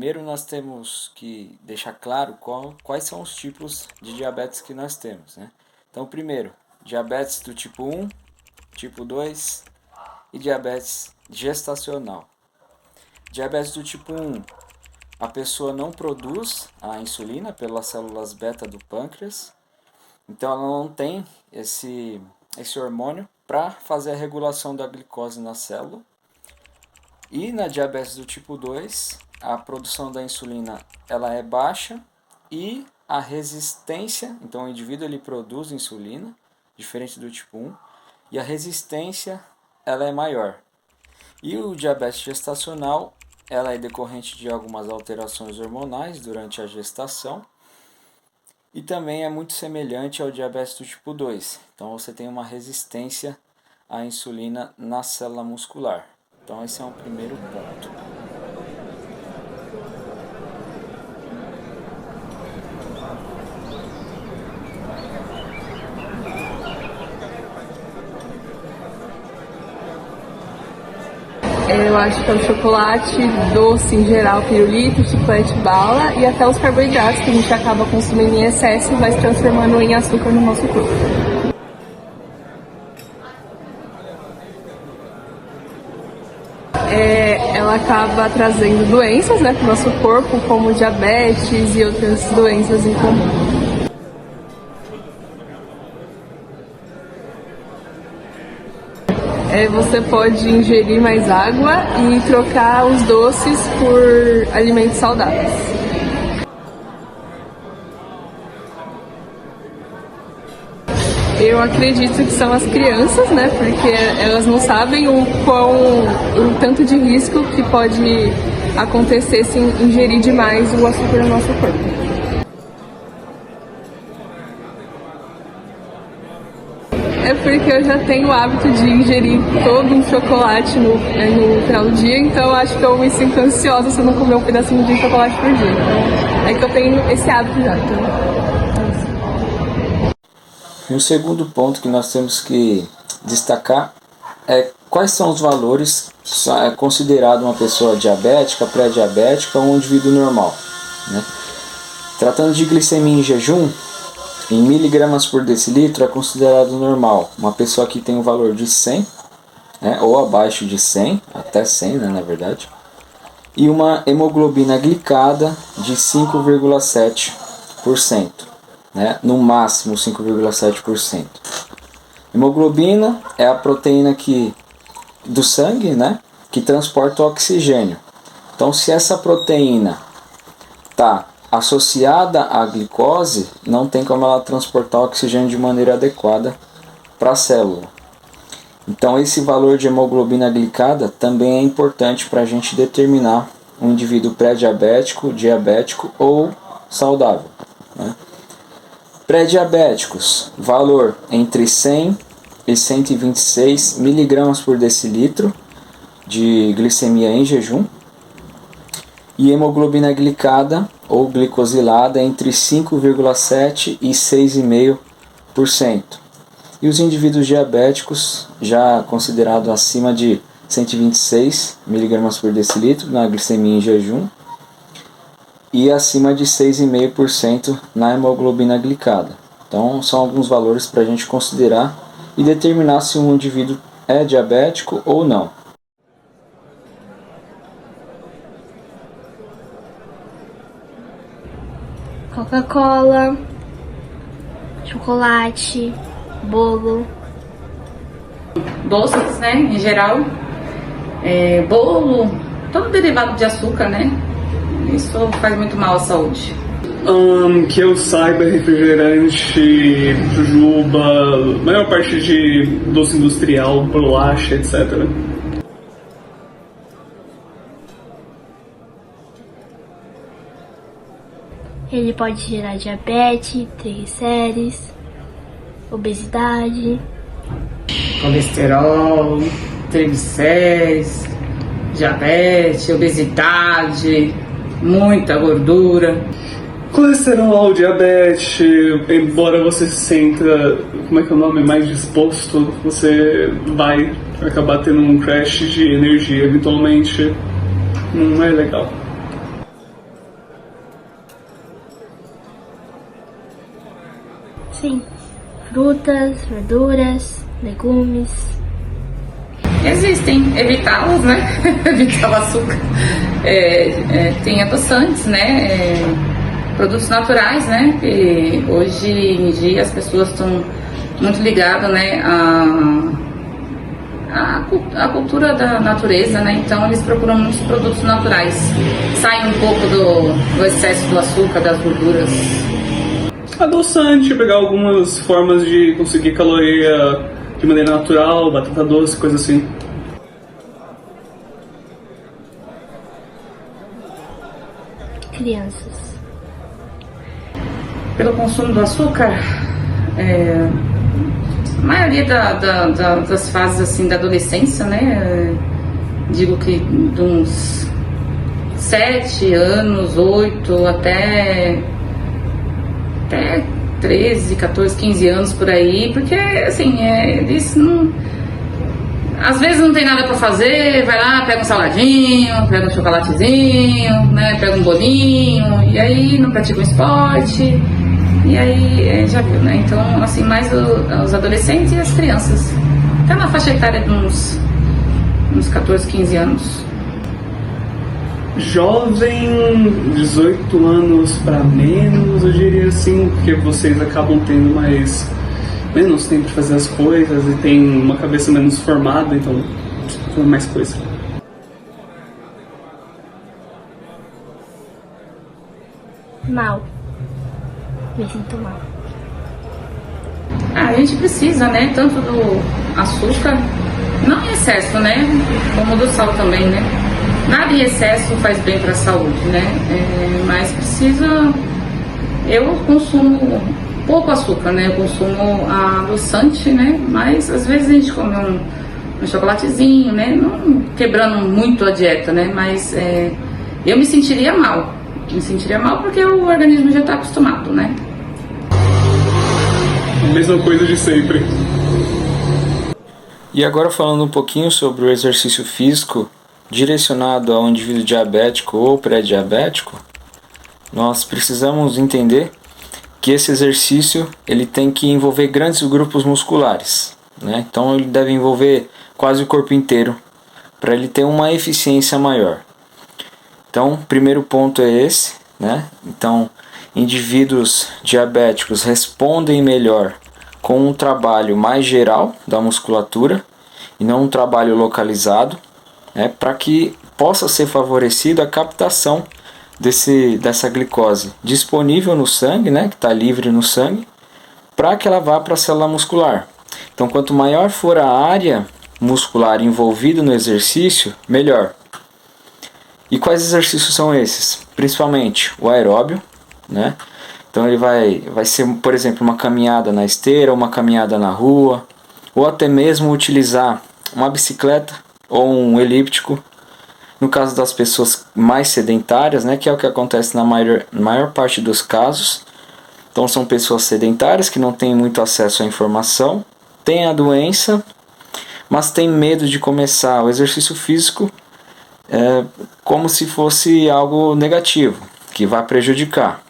Primeiro nós temos que deixar claro quais são os tipos de diabetes que nós temos, né? Então, primeiro, diabetes do tipo 1, tipo 2 e diabetes gestacional. Diabetes do tipo 1, a pessoa não produz a insulina pelas células beta do pâncreas, então ela não tem esse hormônio para fazer a regulação da glicose na célula. E na diabetes do tipo 2, a produção da insulina ela é baixa e a resistência, então o indivíduo ele produz insulina, diferente do tipo 1, e a resistência ela é maior. E o diabetes gestacional, ela é decorrente de algumas alterações hormonais durante a gestação e também é muito semelhante ao diabetes do tipo 2. Então você tem uma resistência à insulina na célula muscular. Então esse é um primeiro ponto. Eu acho que é o chocolate doce em geral, pirulito, chiclete, bala e até os carboidratos que a gente acaba consumindo em excesso e vai se transformando em açúcar no nosso corpo. Ela acaba trazendo doenças, né, para o nosso corpo, como diabetes e outras doenças em comum. Você pode ingerir mais água e trocar os doces por alimentos saudáveis. Eu acredito que são as crianças, né? Porque elas não sabem o tanto de risco que pode acontecer se ingerir demais o açúcar no nosso corpo. É porque eu já tenho o hábito de ingerir todo um chocolate no final do dia, então eu acho que eu me sinto ansiosa se eu não comer um pedacinho de chocolate por dia. Então, é que eu tenho esse hábito já. E o segundo ponto que nós temos que destacar é quais são os valores considerados uma pessoa diabética, pré-diabética ou um indivíduo normal, né? Tratando de glicemia em jejum, em miligramas por decilitro é considerado normal uma pessoa que tem um valor de 100, né, ou abaixo de 100, até 100, né, na verdade, e uma hemoglobina glicada de 5,7%, né, no máximo 5,7%. Hemoglobina é a proteína do sangue, né, que transporta o oxigênio. Então, se essa proteína está associada à glicose, não tem como ela transportar o oxigênio de maneira adequada para a célula. Então esse valor de hemoglobina glicada também é importante para a gente determinar um indivíduo pré-diabético, diabético ou saudável, né? Pré-diabéticos, valor entre 100 e 126 miligramas por decilitro de glicemia em jejum, e hemoglobina glicada ou glicosilada entre 5,7% e 6,5%. E os indivíduos diabéticos, já considerados acima de 126 mg por decilitro na glicemia em jejum e acima de 6,5% na hemoglobina glicada. Então são alguns valores para a gente considerar e determinar se um indivíduo é diabético ou não. Coca-Cola, chocolate, bolo. Doces, né, em geral, bolo, todo derivado de açúcar, né, isso faz muito mal à saúde. Que eu saiba, refrigerante, jujuba, a maior parte de doce industrial, bolacha, etc. Ele pode gerar diabetes, triglicérides, obesidade, Colesterol, triglicérides, diabetes, obesidade, muita gordura. Colesterol, diabetes, embora você se sinta, mais disposto, você vai acabar tendo um crash de energia eventualmente. Não é legal. Sim. Frutas, verduras, legumes. Existem, evitá-los, né? Evitar o açúcar. Tem adoçantes, né? Produtos naturais, né? E hoje em dia as pessoas estão muito ligadas, né? A cultura da natureza, né? Então eles procuram muitos produtos naturais. Saem um pouco do excesso do açúcar, das gorduras. Adoçante, pegar algumas formas de conseguir caloria de maneira natural, batata doce, coisa assim. Crianças. Pelo consumo do açúcar, a maioria das fases assim da adolescência, né? Digo que de uns 7 anos, 8 até 13, 14, 15 anos por aí, porque assim, eles não. Às vezes não tem nada pra fazer, vai lá, pega um saladinho, pega um chocolatezinho, né? Pega um bolinho, e aí não pratica um esporte. E aí, já viu, né? Então, assim, mais os adolescentes e as crianças. Até na faixa etária de uns 14, 15 anos. Jovem, 18 anos para menos, eu diria assim, porque vocês acabam tendo menos tempo de fazer as coisas e tem uma cabeça menos formada, então precisa mais coisa. Mal. Me sinto mal. A gente precisa, né? Tanto do açúcar, não em excesso, né? Como do sal também, né? Nada em excesso faz bem para a saúde, né? Mas precisa. Eu consumo pouco açúcar, né? Eu consumo adoçante, né? Mas às vezes a gente come um chocolatezinho, né? Não quebrando muito a dieta, né? Mas eu me sentiria mal. Me sentiria mal porque o organismo já está acostumado, né? Mesma coisa de sempre. E agora falando um pouquinho sobre o exercício físico direcionado ao indivíduo diabético ou pré-diabético, nós precisamos entender que esse exercício ele tem que envolver grandes grupos musculares, né? Então ele deve envolver quase o corpo inteiro para ele ter uma eficiência maior. Então, o primeiro ponto é esse, né? Então, indivíduos diabéticos respondem melhor com um trabalho mais geral da musculatura e não um trabalho localizado, né? Para que possa ser favorecida a captação dessa glicose disponível no sangue, né? Que está livre no sangue, para que ela vá para a célula muscular. Então, quanto maior for a área muscular envolvida no exercício, melhor. E quais exercícios são esses? Principalmente o aeróbio, né? Então ele vai ser, por exemplo, uma caminhada na esteira, uma caminhada na rua, ou até mesmo utilizar uma bicicleta ou um elíptico. No caso das pessoas mais sedentárias, né, que é o que acontece na maior parte dos casos. Então são pessoas sedentárias que não têm muito acesso à informação, têm a doença, mas têm medo de começar o exercício físico como se fosse algo negativo, que vai prejudicar.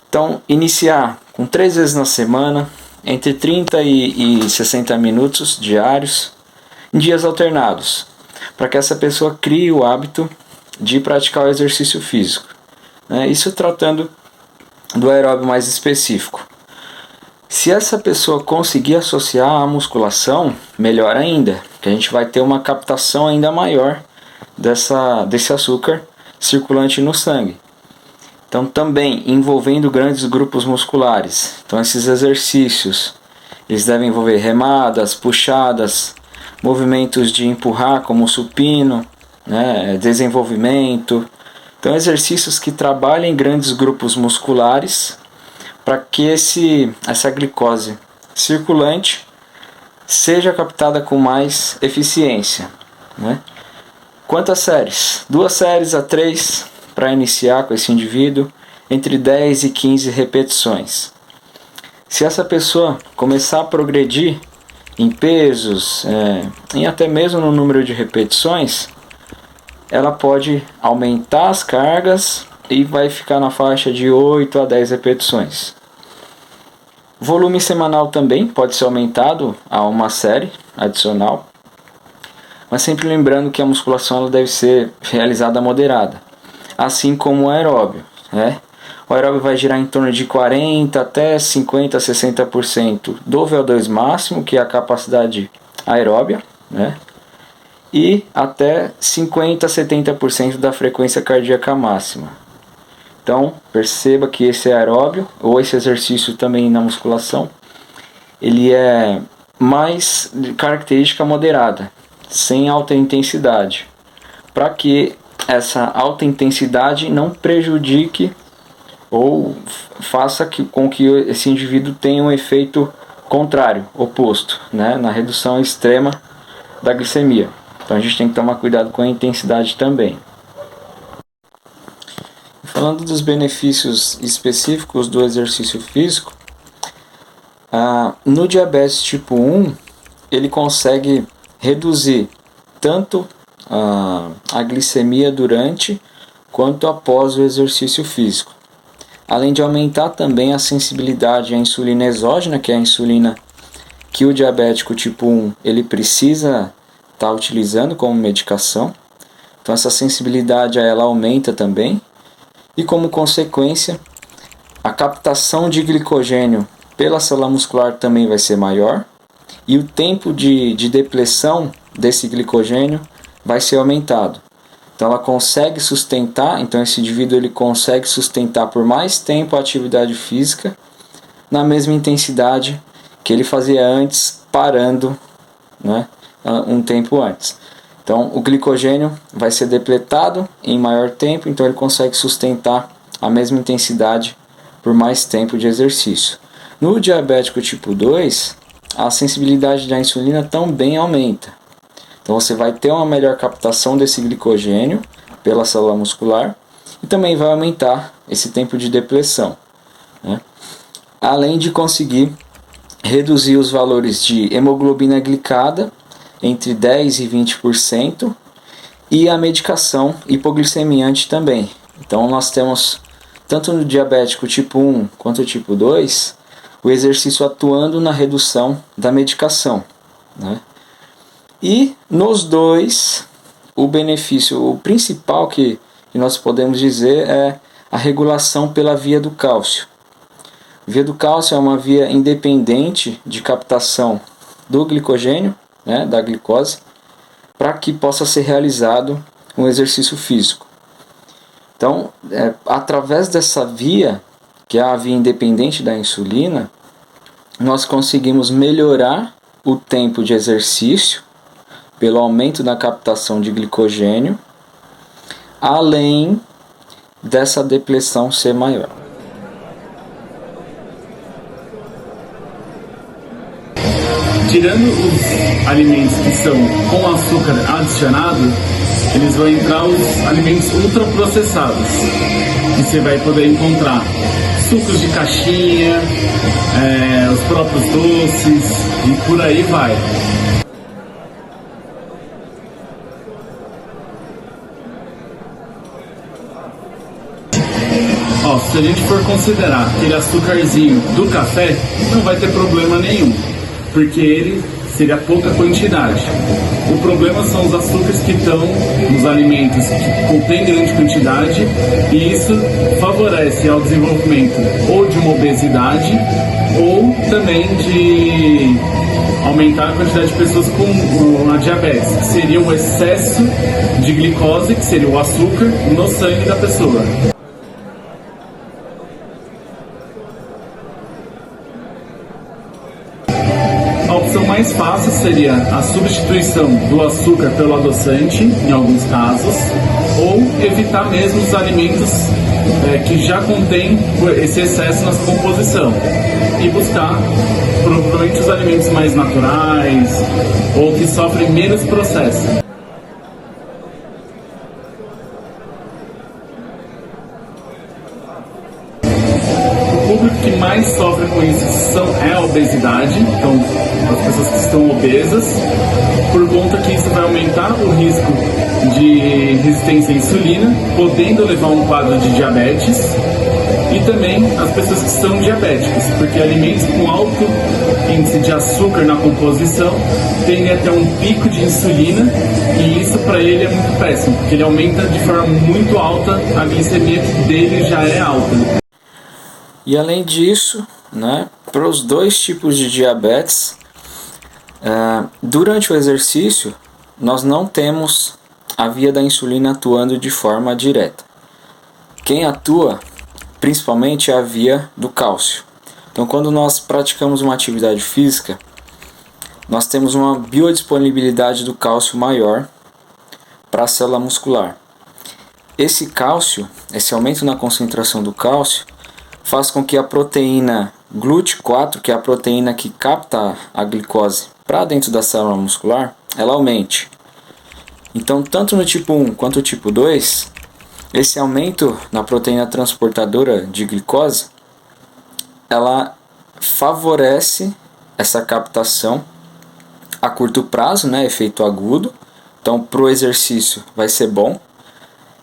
Então, iniciar com 3 vezes na semana, entre 30 e 60 minutos diários, em dias alternados, para que essa pessoa crie o hábito de praticar o exercício físico. Isso tratando do aeróbio mais específico. Se essa pessoa conseguir associar a musculação, melhor ainda, que a gente vai ter uma captação ainda maior desse açúcar circulante no sangue. Então, também envolvendo grandes grupos musculares. Então, esses exercícios eles devem envolver remadas, puxadas, movimentos de empurrar como o supino, né, desenvolvimento. Então, exercícios que trabalhem grandes grupos musculares para que essa glicose circulante seja captada com mais eficiência, né? Quantas séries? 2 séries a 3 para iniciar com esse indivíduo, entre 10 e 15 repetições. Se essa pessoa começar a progredir em pesos, e até mesmo no número de repetições, ela pode aumentar as cargas e vai ficar na faixa de 8 a 10 repetições. Volume semanal também pode ser aumentado a uma série adicional, mas sempre lembrando que a musculação ela deve ser realizada moderada, assim como o aeróbio, né? O aeróbio vai girar em torno de 40 até 50, 60% do VO2 máximo, que é a capacidade aeróbia, né? E até 50 a 70% da frequência cardíaca máxima. Então, perceba que esse aeróbio, ou esse exercício também na musculação, ele é mais de característica moderada, sem alta intensidade, para que essa alta intensidade não prejudique ou faça com que esse indivíduo tenha um efeito contrário, oposto, né, na redução extrema da glicemia. Então a gente tem que tomar cuidado com a intensidade também. Falando dos benefícios específicos do exercício físico, no diabetes tipo 1, ele consegue reduzir tanto a glicemia durante quanto após o exercício físico. Além de aumentar também a sensibilidade à insulina exógena, que é a insulina que o diabético tipo 1 ele precisa estar utilizando como medicação. Então essa sensibilidade a ela aumenta também. E como consequência, a captação de glicogênio pela célula muscular também vai ser maior. E o tempo de depressão desse glicogênio vai ser aumentado. Então ela consegue sustentar, então esse indivíduo ele consegue sustentar por mais tempo a atividade física na mesma intensidade que ele fazia antes, parando, né, um tempo antes. Então o glicogênio vai ser depletado em maior tempo, então ele consegue sustentar a mesma intensidade por mais tempo de exercício. No diabético tipo 2, a sensibilidade da insulina também aumenta. Então você vai ter uma melhor captação desse glicogênio pela célula muscular e também vai aumentar esse tempo de depressão, né? Além de conseguir reduzir os valores de hemoglobina glicada entre 10% e 20% e a medicação hipoglicemiante também. Então nós temos, tanto no diabético tipo 1 quanto tipo 2, o exercício atuando na redução da medicação, né? E nos dois, o benefício, o principal que nós podemos dizer é a regulação pela via do cálcio. A via do cálcio é uma via independente de captação do glicogênio, né, da glicose, para que possa ser realizado um exercício físico. Então, através dessa via, que é a via independente da insulina, nós conseguimos melhorar o tempo de exercício pelo aumento da captação de glicogênio, além dessa depressão ser maior. Tirando os alimentos que são com açúcar adicionado, eles vão entrar os alimentos ultraprocessados. E você vai poder encontrar sucos de caixinha, os próprios doces e por aí vai. Se a gente for considerar aquele açúcarzinho do café, não vai ter problema nenhum, porque ele seria pouca quantidade. O problema são os açúcares que estão nos alimentos que contêm grande quantidade, e isso favorece ao desenvolvimento ou de uma obesidade ou também de aumentar a quantidade de pessoas com a diabetes, que seria o excesso de glicose, que seria o açúcar, no sangue da pessoa. A opção mais fácil seria a substituição do açúcar pelo adoçante, em alguns casos, ou evitar mesmo os alimentos que já contêm esse excesso na sua composição e buscar provavelmente os alimentos mais naturais ou que sofrem menos processo. O público que mais sofre com isso é a obesidade, então as pessoas que estão obesas, por conta que isso vai aumentar o risco de resistência à insulina, podendo levar a um quadro de diabetes, e também as pessoas que são diabéticas, porque alimentos com alto índice de açúcar na composição tendem a ter um pico de insulina, e isso para ele é muito péssimo, porque ele aumenta de forma muito alta a glicemia, que dele já é alta. E além disso, né, para os dois tipos de diabetes, durante o exercício nós não temos a via da insulina atuando de forma direta. Quem atua principalmente é a via do cálcio. Então, quando nós praticamos uma atividade física, nós temos uma biodisponibilidade do cálcio maior para a célula muscular. Esse cálcio, esse aumento na concentração do cálcio, faz com que a proteína GLUT4, que é a proteína que capta a glicose para dentro da célula muscular, ela aumente. Então, tanto no tipo 1 quanto no tipo 2, esse aumento na proteína transportadora de glicose, ela favorece essa captação a curto prazo, né, efeito agudo. Então, para o exercício vai ser bom.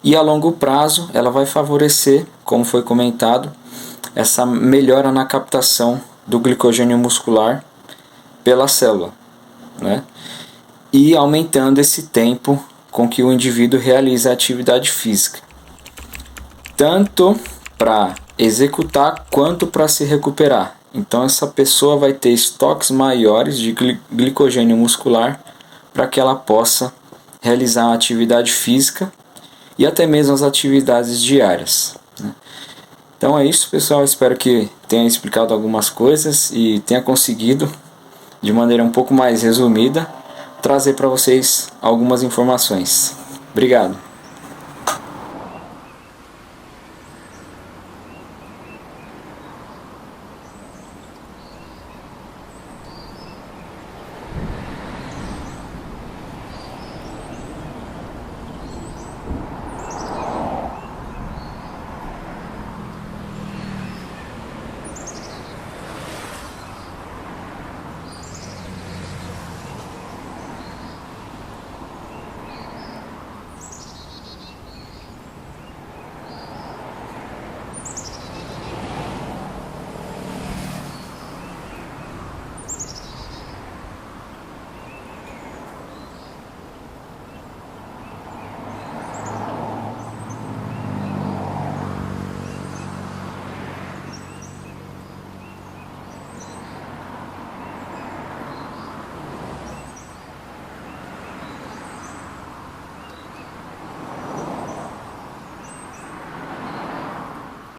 E a longo prazo, ela vai favorecer, como foi comentado, essa melhora na captação do glicogênio muscular pela célula, né? E aumentando esse tempo com que o indivíduo realiza a atividade física, tanto para executar quanto para se recuperar. Então essa pessoa vai ter estoques maiores de glicogênio muscular para que ela possa realizar a atividade física e até mesmo as atividades diárias, né? Então é isso, pessoal. Espero que tenha explicado algumas coisas e tenha conseguido, de maneira um pouco mais resumida, trazer para vocês algumas informações. Obrigado.